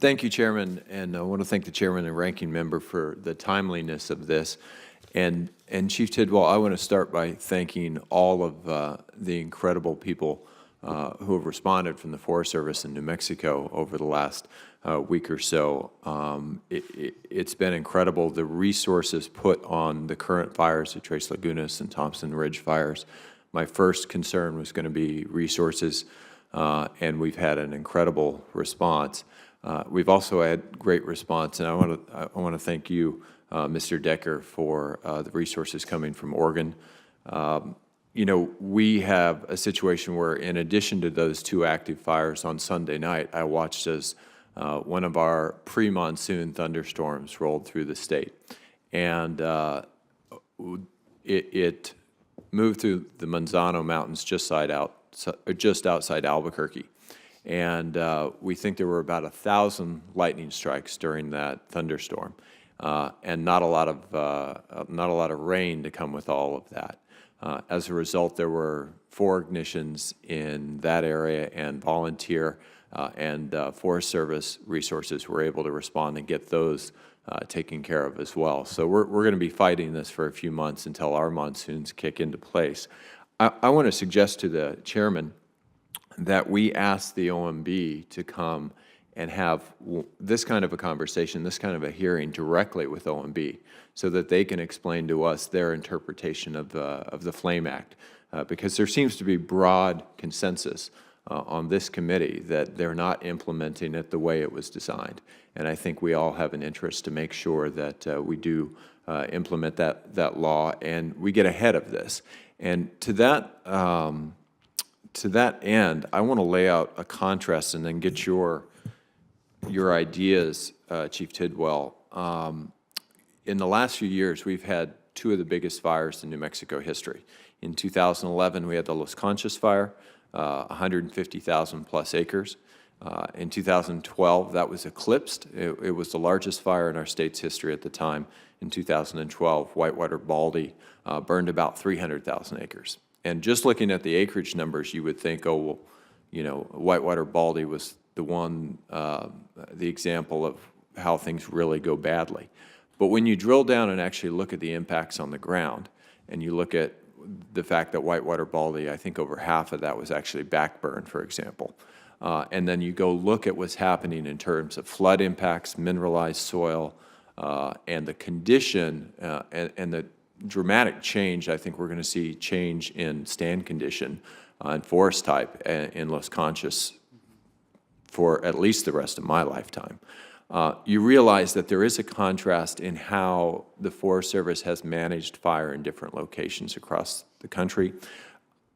Thank you, Chairman, and I want to thank the Chairman and Ranking Member for the timeliness of this. And Chief Tidwell, I want to start by thanking all of the incredible people who have responded from the Forest Service in New Mexico over the last week or so. It's been incredible, the resources put on the current fires, the Tres Lagunas and Thompson Ridge fires. My first concern was going to be resources, and we've had an incredible response. We've also had great response, and I want to thank you, Mr. Decker, for the resources coming from Oregon. You know, we have a situation where, in addition to those two active fires on Sunday night, I watched as one of our pre-monsoon thunderstorms rolled through the state, and it moved through the Manzano Mountains just outside Albuquerque. And we think there were about 1,000 lightning strikes during that thunderstorm, and not a lot of rain to come with all of that. As a result, there were 4 ignitions in that area, and volunteer and Forest Service resources were able to respond and get those taken care of as well. So we're going to be fighting this for a few months until our monsoons kick into place. I want to suggest to the Chairman that we ask the OMB to come and have this kind of a conversation, this kind of a hearing directly with OMB, so that they can explain to us their interpretation of the Flame Act, because there seems to be broad consensus on this committee that they're not implementing it the way it was designed. And I think we all have an interest to make sure that we do implement that law and we get ahead of this. And to that end, I want to lay out a contrast and then get your ideas, Chief Tidwell. In the last few years, we've had 2 of the biggest fires in New Mexico history. In 2011, we had the Los Conchas fire, 150,000 plus acres. In 2012, that was eclipsed. It was the largest fire in our state's history at the time. In 2012, Whitewater Baldy burned about 300,000 acres. And just looking at the acreage numbers, you would think, oh, well, you know, Whitewater Baldy was the one, the example of how things really go badly. But when you drill down and actually look at the impacts on the ground, and you look at the fact that Whitewater Baldy, I think over half of that was actually backburn, for example. And then you go look at what's happening in terms of flood impacts, mineralized soil, and the condition and the dramatic change. I think we're going to see change in stand condition and forest type in Los Conchas for at least the rest of my lifetime. You realize that there is a contrast in how the Forest Service has managed fire in different locations across the country.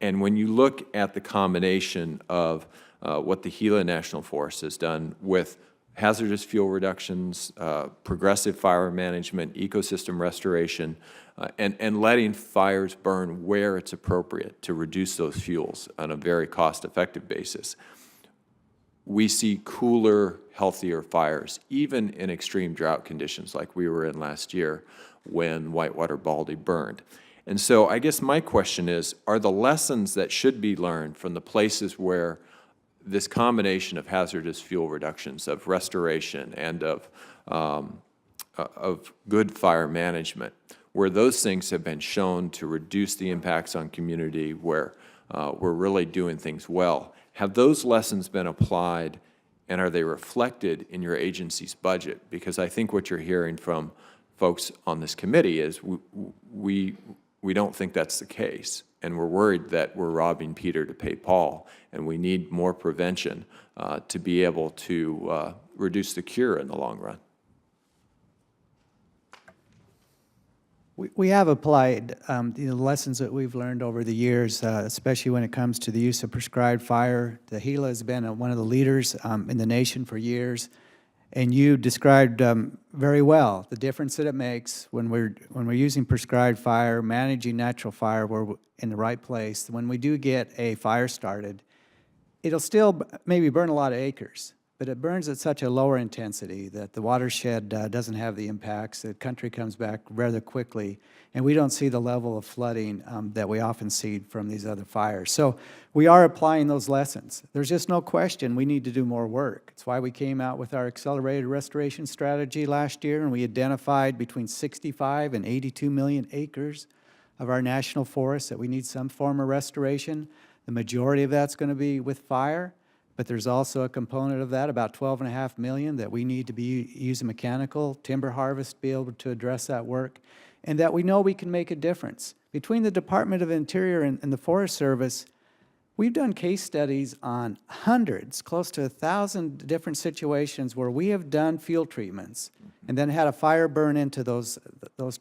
And when you look at the combination of what the Gila National Forest has done with hazardous fuel reductions, progressive fire management, ecosystem restoration, and letting fires burn where it's appropriate to reduce those fuels on a very cost-effective basis, we see cooler, healthier fires, even in extreme drought conditions like we were in last year when Whitewater Baldy burned. And so I guess my question is, are the lessons that should be learned from the places where this combination of hazardous fuel reductions, of restoration, and of good fire management, where those things have been shown to reduce the impacts on community, where we're really doing things well, have those lessons been applied, and are they reflected in your agency's budget? Because I think what you're hearing from folks on this committee is we don't think that's the case, and we're worried that we're robbing Peter to pay Paul, and we need more prevention to be able to reduce the cure in the long run. We have applied the lessons that we've learned over the years, especially when it comes to the use of prescribed fire. The Gila has been one of the leaders in the nation for years, and you described very well the difference that it makes when we're using prescribed fire, managing natural fire, we're in the right place. When we do get a fire started, it'll still maybe burn a lot of acres, but it burns at such a lower intensity that the watershed doesn't have the impacts. The country comes back rather quickly, and we don't see the level of flooding that we often see from these other fires. So we are applying those lessons. There's just no question we need to do more work. It's why we came out with our accelerated restoration strategy last year, and we identified between 65 and 82 million acres of our national forests that we need some form of restoration. The majority of that's going to be with fire. But there's also a component of that, about 12.5 million, that we need to be using mechanical timber harvest to be able to address that work, and that we know we can make a difference. Between the Department of Interior and the Forest Service, we've done case studies on hundreds, close to 1,000 different situations where we have done field treatments and then had a fire burn into those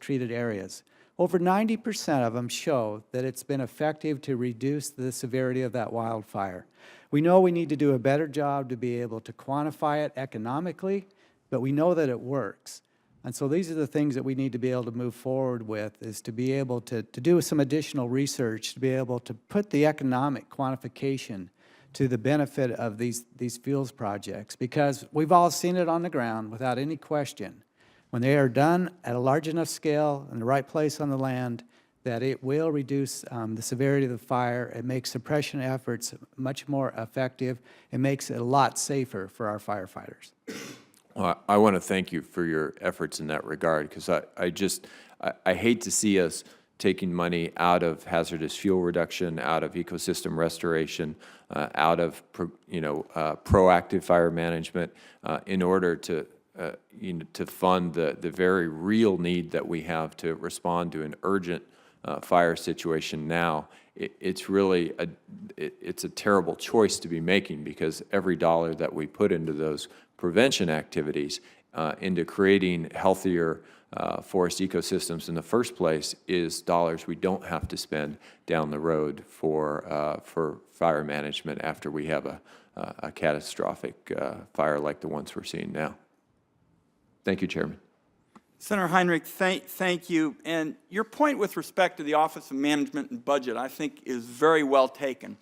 treated areas. Over 90% of them show that it's been effective to reduce the severity of that wildfire. We know we need to do a better job to be able to quantify it economically, but we know that it works. And so these are the things that we need to be able to move forward with, is to be able to do some additional research, to be able to put the economic quantification to the benefit of these fields projects, because we've all seen it on the ground without any question. When they are done at a large enough scale in the right place on the land, that it will reduce the severity of the fire. It makes suppression efforts much more effective. It makes it a lot safer for our firefighters. Well, I want to thank you for your efforts in that regard, because I hate to see us taking money out of hazardous fuel reduction, out of ecosystem restoration, out of proactive fire management in order to to fund the very real need that we have to respond to an urgent fire situation now. It's really it's a terrible choice to be making, because every dollar that we put into those prevention activities, into creating healthier forest ecosystems in the first place, is dollars we don't have to spend down the road for fire management after we have a catastrophic fire like the ones we're seeing now. Thank you, Chairman. Senator Heinrich, thank you. And your point with respect to the Office of Management and Budget, I think, is very well taken.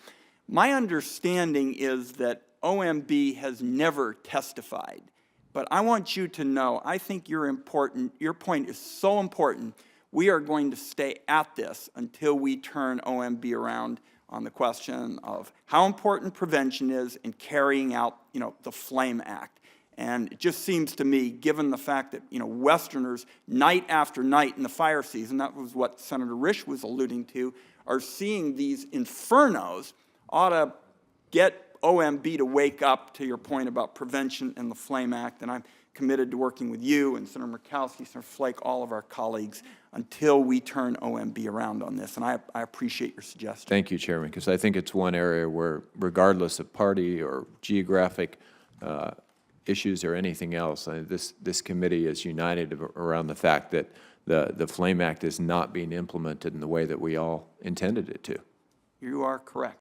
My understanding is that OMB has never testified. But I want you to know, I think your point is so important. We are going to stay at this until we turn OMB around on the question of how important prevention is in carrying out, the FLAME Act. And it just seems to me, given the fact that, Westerners, night after night in the fire season, that was what Senator Risch was alluding to, are seeing these infernos, ought to get OMB to wake up to your point about prevention and the FLAME Act. And I'm committed to working with you and Senator Murkowski, Senator Flake, all of our colleagues, until we turn OMB around on this. And I appreciate your suggestion. Thank you, Chairman, because I think it's one area where, regardless of party or geographic issues or anything else, this committee is united around the fact that the FLAME Act is not being implemented in the way that we all intended it to. You are correct.